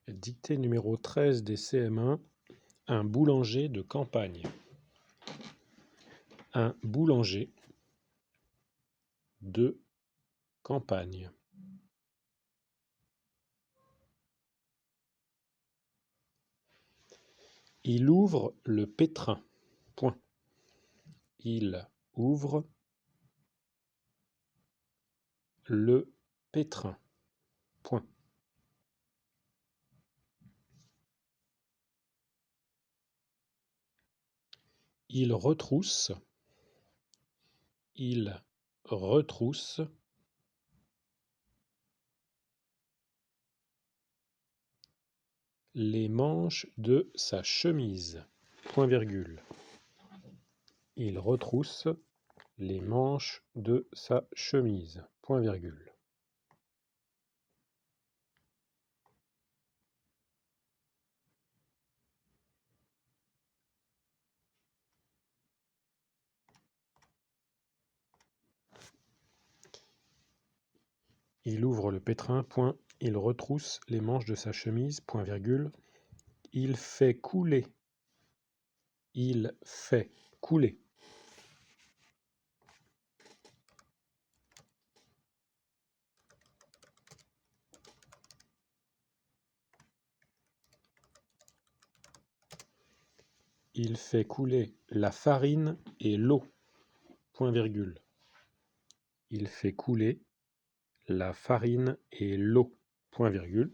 Dictée numéro 13 des CM1, un boulanger de campagne. Un boulanger de campagne. Il ouvre le pétrin. Point. Il ouvre le pétrin. Point. Il retrousse. Il retrousse les manches de sa chemise. Point virgule. Il retrousse les manches de sa chemise. Point virgule. Il ouvre le pétrin, point. Il retrousse les manches de sa chemise, point virgule. Il fait couler. Il fait couler. Il fait couler la farine et l'eau, point virgule. Il fait couler la farine et l'eau, point virgule.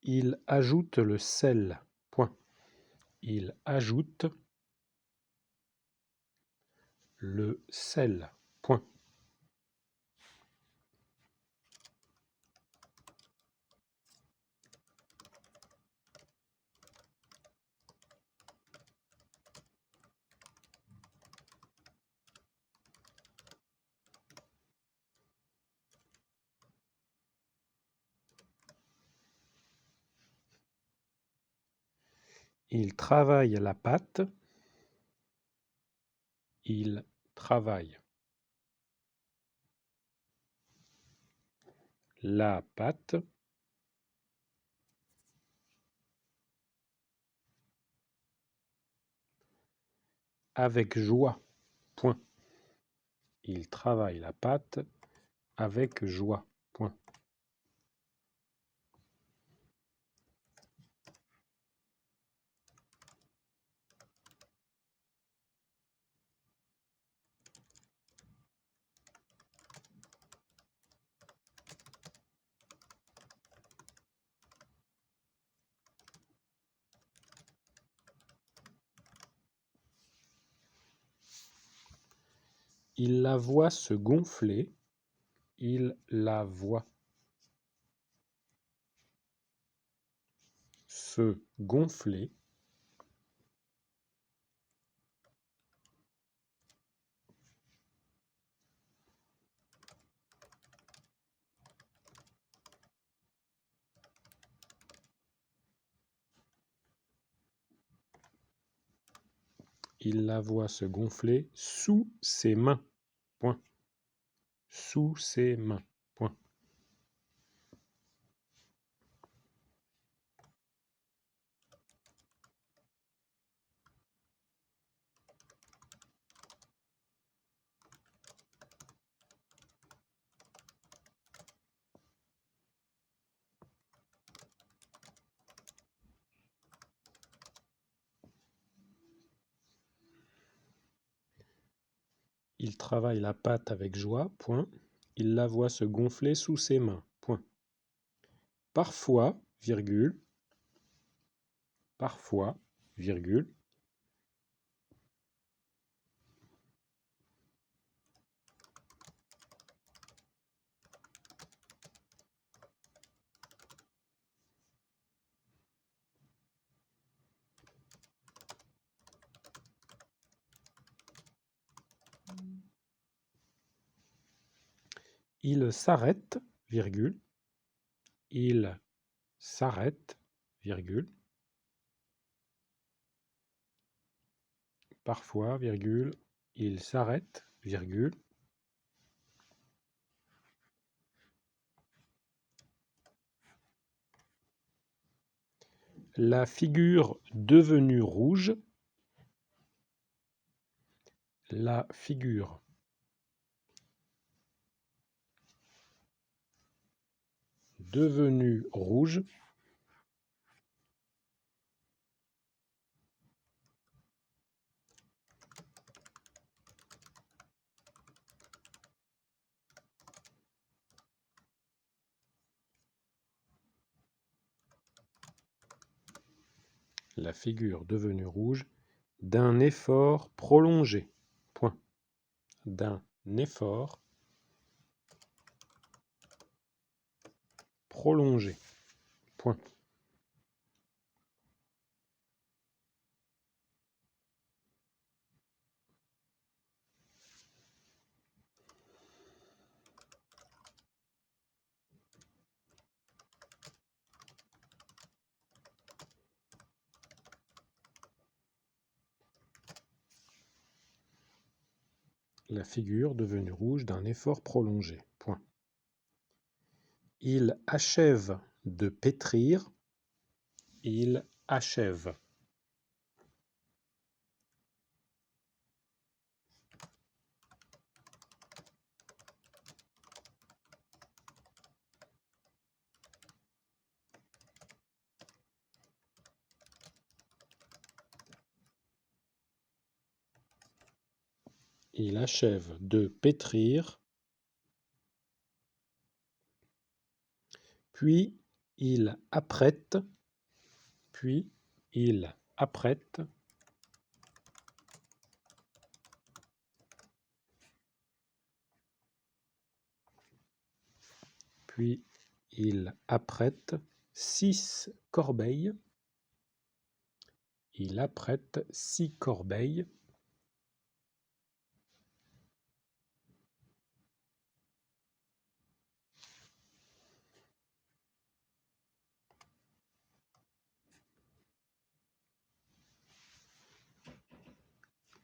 Il ajoute le sel, point. Il ajoute le sel, point. Il travaille la pâte. Il travaille la pâte avec joie, point. Il travaille la pâte avec joie, point. Il la voit se gonfler. Il la voit se gonfler. Il la voit se gonfler sous ses mains. Point. Sous ses mains. Point. Il travaille la pâte avec joie, point. Il la voit se gonfler sous ses mains, point. Parfois, virgule, parfois, virgule, Il s'arrête, virgule. Il s'arrête, virgule. Parfois, virgule. Il s'arrête, virgule. La figure devenue rouge. La figure devenue rouge. La figure devenue rouge d'un effort prolongé. Point. D'un effort prolongé. Point. La figure devenue rouge d'un effort prolongé. Point. Il achève de pétrir. Il achève. Il achève de pétrir. Puis il apprête. Puis il apprête. Puis il apprête 6 corbeilles. Il apprête 6 corbeilles.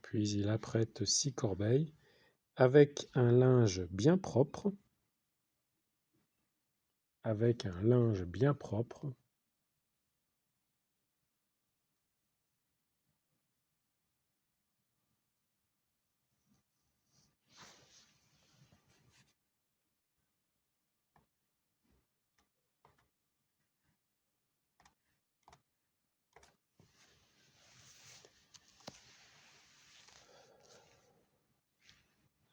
Puis il apprête 6 corbeilles avec un linge bien propre. Avec un linge bien propre.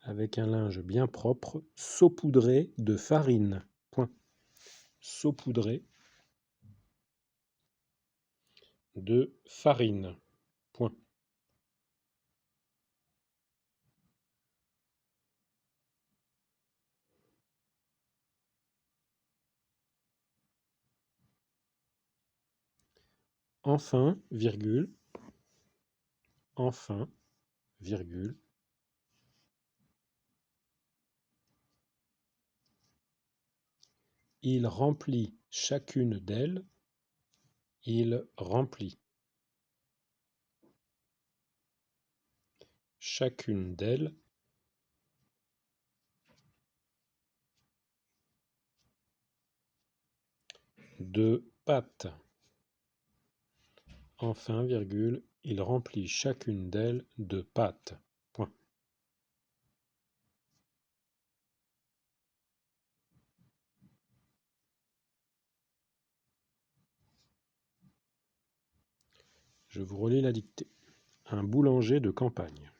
Avec un linge bien propre, saupoudré de farine. Point. Saupoudré de farine. Point. Enfin, virgule. Enfin, virgule. Il remplit chacune d'elles. Il remplit chacune d'elles de pâte. Enfin, virgule, il remplit chacune d'elles de pâte. Point. Je vous relis la dictée. Un boulanger de campagne.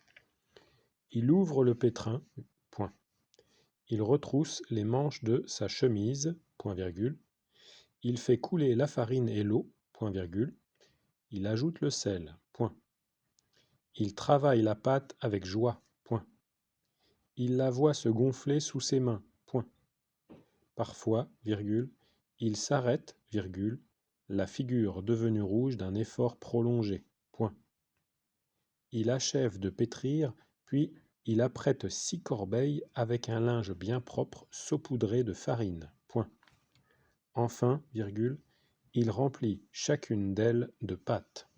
Il ouvre le pétrin. Point. Il retrousse les manches de sa chemise. Point virgule. Il fait couler la farine et l'eau. Point virgule. Il ajoute le sel. Point. Il travaille la pâte avec joie. Point. Il la voit se gonfler sous ses mains. Point. Parfois, virgule, il s'arrête, virgule, la figure devenue rouge d'un effort prolongé. Point. Il achève de pétrir, puis Il apprête 6 corbeilles avec un linge bien propre saupoudré de farine. Point. Enfin, virgule, il remplit chacune d'elles de pâte.